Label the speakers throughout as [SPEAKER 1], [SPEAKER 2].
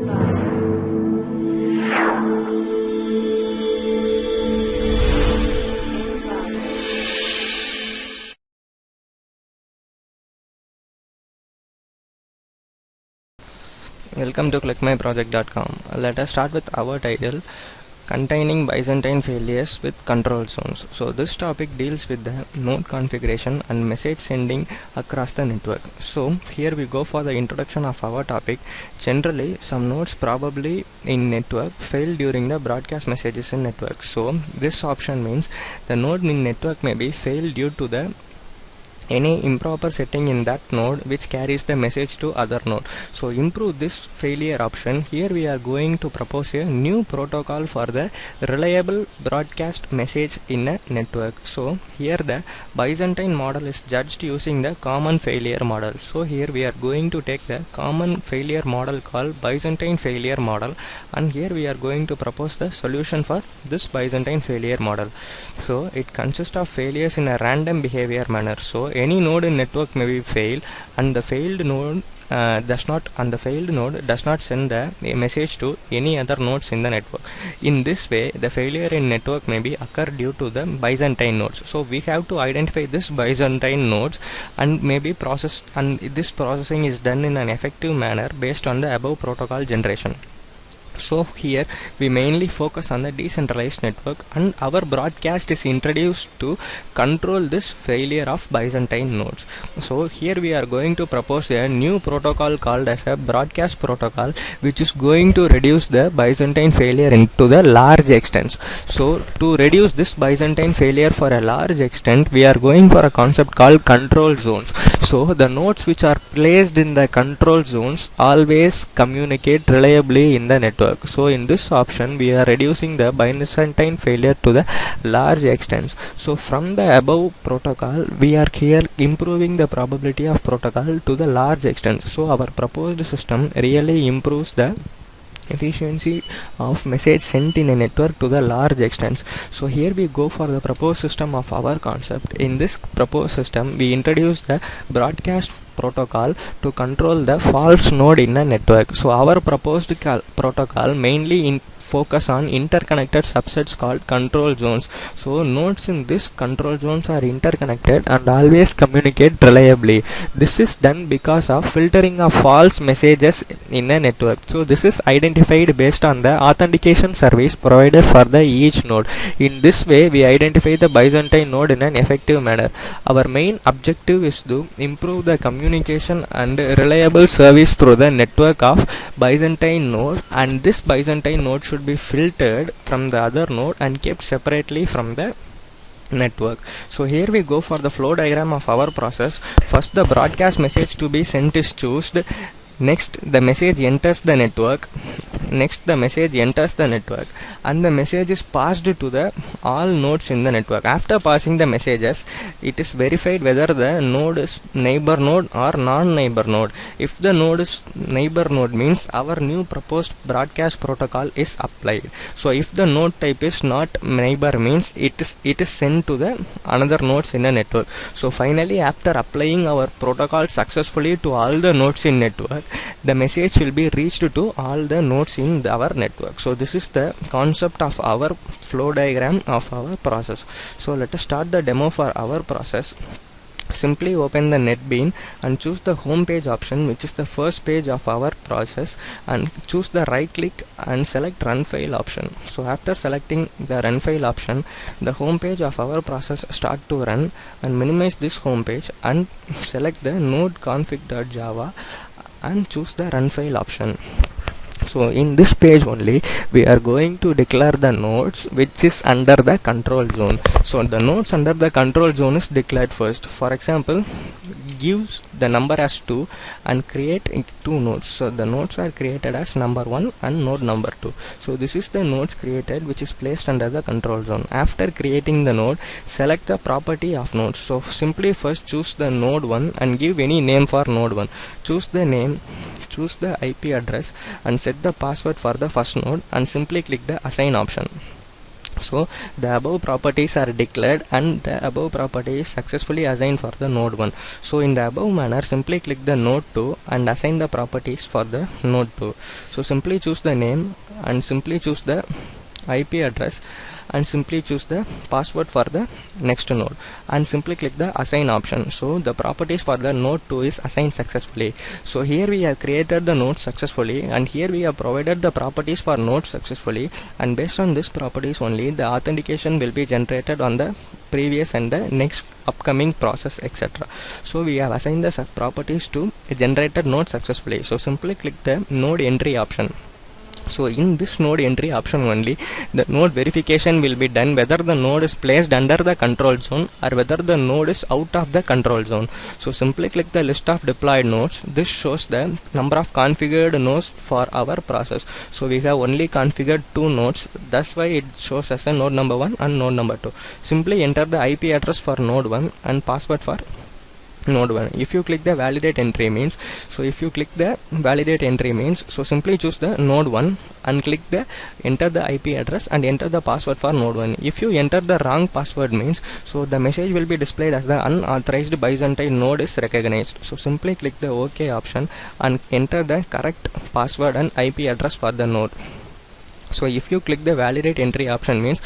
[SPEAKER 1] Welcome to clickmyproject.com. Let us start with our title, containing Byzantine failures with control zones. So this topic deals with the node configuration and message sending across the network. So here we go for the introduction of our topic. Generally, some nodes probably in network fail during the broadcast messages in network. So this option means the node in network may be failed due to the any improper setting in that node which carries the message to other node. So improve this failure option. Here we are going to propose a new protocol for the reliable broadcast message in a network. So here the Byzantine model is judged using the common failure model. So here we are going to take the common failure model called Byzantine failure model, and here we are going to propose the solution for this Byzantine failure model. So it consists of failures in a random behavior manner. So any node in network may be failed, and the failed node does not send the message to any other nodes in the network. In this way, the failure in network may be occur due to the Byzantine nodes. So we have to identify this Byzantine nodes and maybe process, and this processing is done in an effective manner based on the above protocol generation. So here we mainly focus on the decentralized network, and our broadcast is introduced to control this failure of Byzantine nodes. So here we are going to propose a new protocol called as a broadcast protocol, which is going to reduce the Byzantine failure into the large extent. So to reduce this Byzantine failure for a large extent, we are going for a concept called control zones. So the nodes which are placed in the control zones always communicate reliably in the network. So in this option we are reducing the Byzantine failure to the large extent. So from the above protocol we are here improving the probability of protocol to the large extent. So our proposed system really improves the efficiency of message sent in a network to the large extent. So here we go for the proposed system of our concept. In this proposed system we introduce the broadcast protocol to control the false node in a network. So our proposed protocol mainly focus on interconnected subsets called control zones. So nodes in this control zones are interconnected and always communicate reliably. This is done because of filtering of false messages in a network. So this is identified based on the authentication service provided for the each node. In this way we identify the Byzantine node in an effective manner. Our main objective is to improve the communication and reliable service through the network of Byzantine node, and this Byzantine node should be filtered from the other node and kept separately from the network. So here we go for the flow diagram of our process. First, the broadcast message to be sent is chosen. Next, the message enters the network. And the message is passed to the all nodes in the network. After passing the messages, it is verified whether the node is neighbor node or non-neighbor node. If the node is neighbor node, means our new proposed broadcast protocol is applied. So if the node type is not neighbor, means it is sent to the another nodes in the network. So finally, after applying our protocol successfully to all the nodes in network, the message will be reached to all the nodes in our network. So this is the concept of our flow diagram of our process. So let us start the demo for our process. Simply open the NetBean and choose the home page option, which is the first page of our process, and choose the right click and select run file option. So after selecting the run file option, the home page of our process start to run, and minimize this home page and select the node config.java and choose the run file option. So in this page only we are going to declare the nodes which is under the control zone. So the nodes under the control zone is declared first. For example, gives the number as 2 and create 2 nodes. So the nodes are created as number 1 and node number 2. So this is the nodes created which is placed under the control zone. After creating the node, select the property of nodes. So simply first choose the node 1 and give any name for node 1. Choose the name, choose the IP address and set the password for the first node, and simply click the assign option. So the above properties are declared and the above property is successfully assigned for the node 1. So in the above manner, simply click the node 2 and assign the properties for the node 2. So simply choose the name and simply choose the IP address and simply choose the password for the next node and simply click the assign option. So the properties for the node 2 is assigned successfully. So here we have created the node successfully and here we have provided the properties for node successfully, and based on this properties only the authentication will be generated on the previous and the next upcoming process, etc. So we have assigned the properties to a generated node successfully. So simply click the node entry option. So in this node entry option only, the node verification will be done whether the node is placed under the control zone or whether the node is out of the control zone. So simply click the list of deployed nodes. This shows the number of configured nodes for our process. So we have only configured 2 nodes, that's why it shows as a node number 1 and node number 2. Simply enter the IP address for node 1 and password for node 1. If you click the validate entry means, so simply choose the node 1 and click the enter the IP address and enter the password for node 1. If you enter the wrong password means, so the message will be displayed as the unauthorized Byzantine node is recognized. So simply click the OK option and enter the correct password and IP address for the node. So if you click the validate entry option means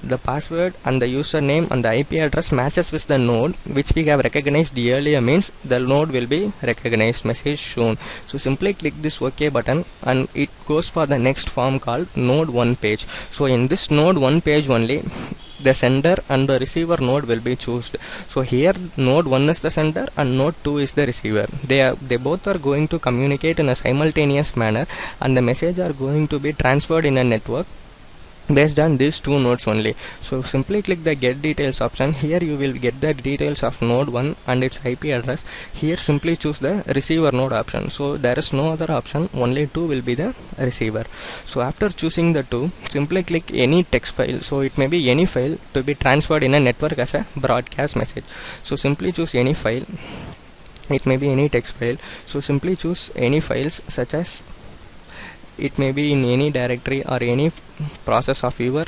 [SPEAKER 1] the password and the username and the IP address matches with the node which we have recognized earlier, means the node will be recognized, message shown. So simply click this OK button and it goes for the next form called node 1 page. So in this node 1 page only the sender and the receiver node will be chosen. So here node 1 is the sender and node 2 is the receiver. They both are going to communicate in a simultaneous manner and the message are going to be transferred in a network based on these 2 nodes only. So simply click the get details option. Here you will get the details of node 1 and its IP address. Here simply choose the receiver node option. So there is no other option, only 2 will be the receiver. So after choosing the 2, simply click any text file. So it may be any file to be transferred in a network as a broadcast message. So simply choose any file. It may be any text file. So simply choose any files, such as it may be in any directory or any process of your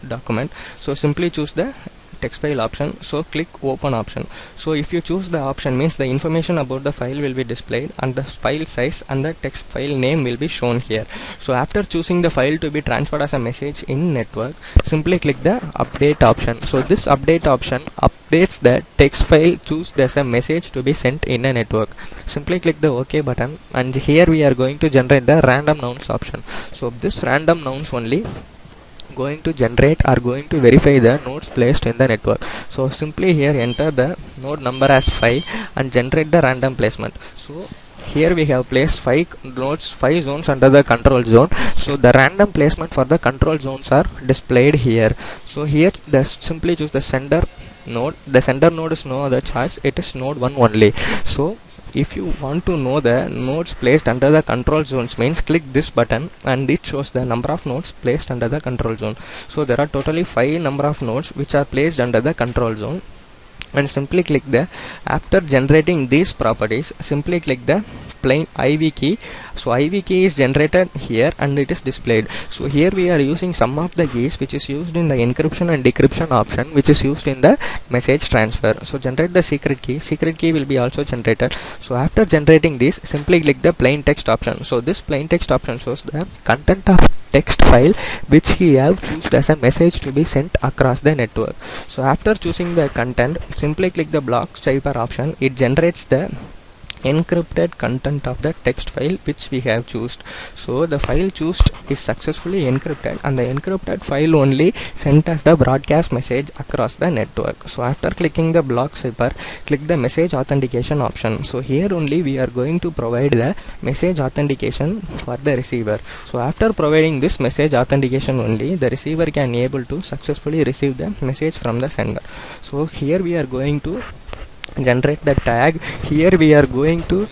[SPEAKER 1] document. So simply choose the text file option. So click open option. So if you choose the option means the information about the file will be displayed and the file size and the text file name will be shown here. So after choosing the file to be transferred as a message in network, simply click the update option. So this update option updates the text file chosen as a message to be sent in a network. Simply click the OK button and here we are going to generate the random nouns option. So this random nouns only going to generate or going to verify the nodes placed in the network. So simply here enter the node number as 5 and generate the random placement. So here we have placed 5 nodes, 5 zones under the control zone. So the random placement for the control zones are displayed here. So here simply choose the sender node. The sender node is no other choice, it is node 1 only. So if you want to know the nodes placed under the control zones means, click this button and it shows the number of nodes placed under the control zone. So there are totally 5 number of nodes which are placed under the control zone, and simply click the, after generating these properties, simply click the plain IV key. So IV key is generated here and it is displayed. So here we are using some of the keys which is used in the encryption and decryption option, which is used in the message transfer. So generate the secret key will be also generated. So after generating this, simply click the plain text option. So this plain text option shows the content of text file which he have chosen as a message to be sent across the network. So after choosing the content, simply click the block cipher option. It generates the encrypted content of the text file which we have chosen. So the file chosen is successfully encrypted and the encrypted file only sent as the broadcast message across the network. So after clicking the block cipher, click the message authentication option. So here only we are going to provide the message authentication for the receiver. So after providing this message authentication only, the receiver can able to successfully receive the message from the sender. So here we are going to generate the tag. Here we are going to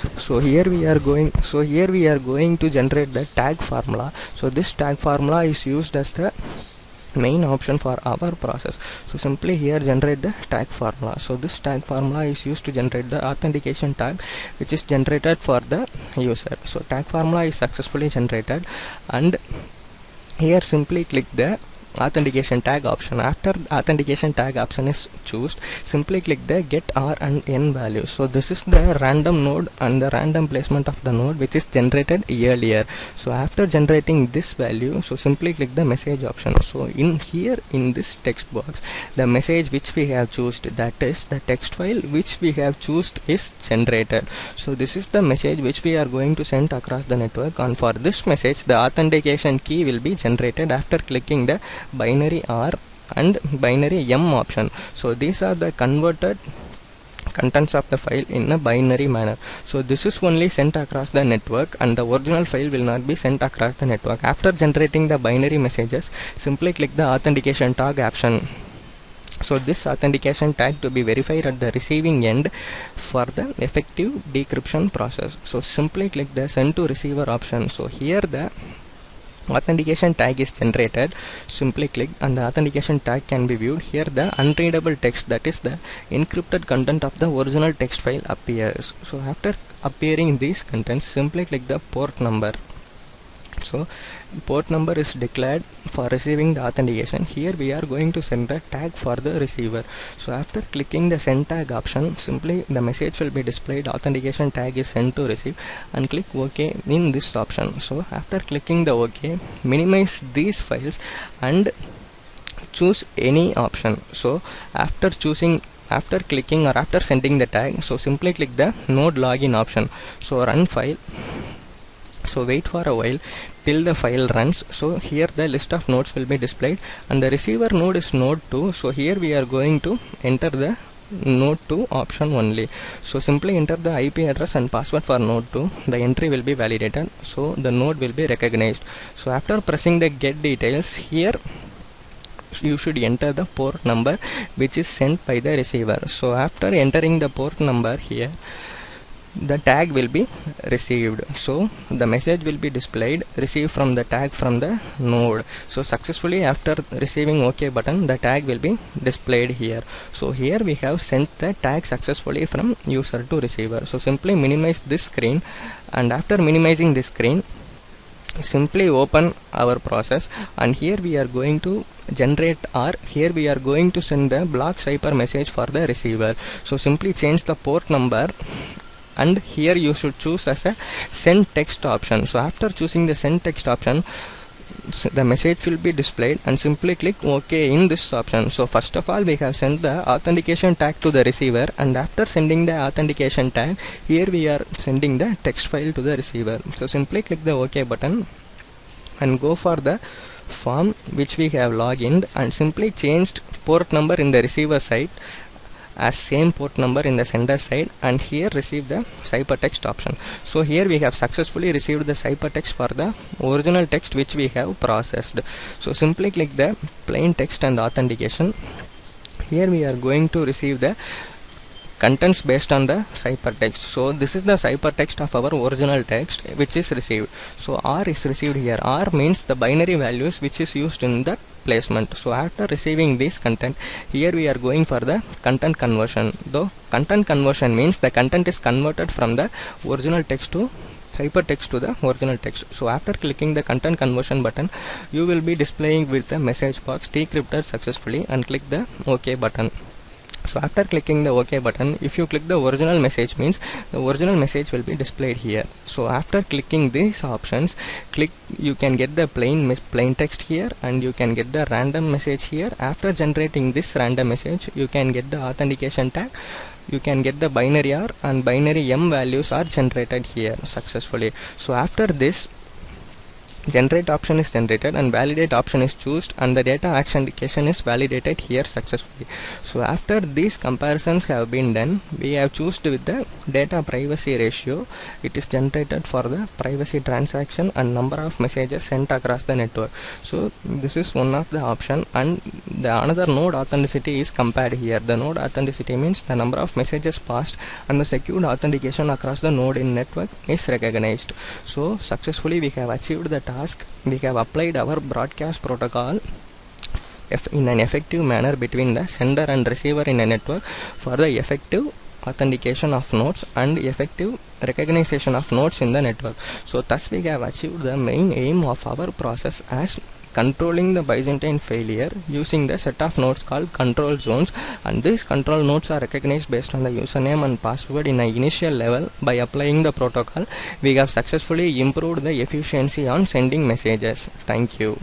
[SPEAKER 1] generate the tag formula. So this tag formula is used as the main option for our process. So simply here generate the tag formula. So this tag formula is used to generate the authentication tag which is generated for the user. So tag formula is successfully generated, and here simply click the authentication tag option. After authentication tag option is chosen, simply click the get R and N value. So this is the random node and the random placement of the node which is generated earlier. So after generating this value, so simply click the message option. So in here in this text box, the message which we have chosen, that is the text file which we have chosen, is generated. So this is the message which we are going to send across the network, and for this message the authentication key will be generated after clicking the binary R and binary M option. So these are the converted contents of the file in a binary manner. So this is only sent across the network, and the original file will not be sent across the network. After generating the binary messages, simply click the authentication tag option. So this authentication tag to be verified at the receiving end for the effective decryption process. So simply click the send to receiver option. So here the authentication tag is generated. Simply click and the authentication tag can be viewed. Here the unreadable text, that is the encrypted content of the original text file, appears. So after appearing these contents, simply click the port number. So port number is declared for receiving the authentication. Here we are going to send the tag for the receiver. So after clicking the send tag option, simply the message will be displayed, authentication tag is sent to receive, and click OK in this option. So after clicking the OK, minimize these files and choose any option. So after clicking or after sending the tag, so simply click the node login option. So run file. So wait for a while till the file runs. So here the list of nodes will be displayed, and the receiver node is node 2. So here we are going to enter the node 2 option only. So simply enter the IP address and password for node 2. The entry will be validated, so the node will be recognized. So after pressing the get details, here you should enter the port number which is sent by the receiver. So after entering the port number, here the tag will be received. So the message will be displayed, received from the tag from the node. So successfully after receiving OK button, the tag will be displayed here. So here we have sent the tag successfully from user to receiver. So simply minimize this screen, and after minimizing this screen, simply open our process, and here we are going to generate, or here we are going to send the block cipher message for the receiver. So simply change the port number, and here you should choose as a send text option. So after choosing the send text option, the message will be displayed, and simply click OK in this option. So first of all, we have sent the authentication tag to the receiver, and after sending the authentication tag, here we are sending the text file to the receiver. So simply click the OK button and go for the form which we have logged in, and simply changed port number in the receiver side as same port number in the sender side, and here receive the ciphertext option. So here we have successfully received the ciphertext for the original text which we have processed. So simply click the plain text and authentication. Here we are going to receive the contents based on the ciphertext. So this is the ciphertext of our original text which is received. So R is received here. R means the binary values which is used in the placement. So after receiving this content, here we are going for the content conversion. Though content conversion means the content is converted from the original text to ciphertext to the original text. So after clicking the content conversion button, you will be displaying with the message box decrypted successfully, and click the OK button. So after clicking the OK button, if you click the original message, means the original message will be displayed here. So after clicking these options, you can get the plain text here, and you can get the random message here. After generating this random message, you can get the authentication tag, you can get the binary R and binary M values are generated here successfully. So after this, generate option is generated and validate option is chosen, and the data authentication is validated here successfully. So after these comparisons have been done, we have chosen with the data privacy ratio. It is generated for the privacy transaction and number of messages sent across the network. So this is one of the option, and the another node authenticity is compared here. The node authenticity means the number of messages passed and the secured authentication across the node in network is recognized. So successfully we have achieved the task. We have applied our broadcast protocol in an effective manner between the sender and receiver in a network for the effective authentication of nodes and effective recognition of nodes in the network. So thus we have achieved the main aim of our process as controlling the Byzantine failure using the set of nodes called control zones, and these control nodes are recognized based on the username and password in an initial level. By applying the protocol, we have successfully improved the efficiency on sending messages. Thank you.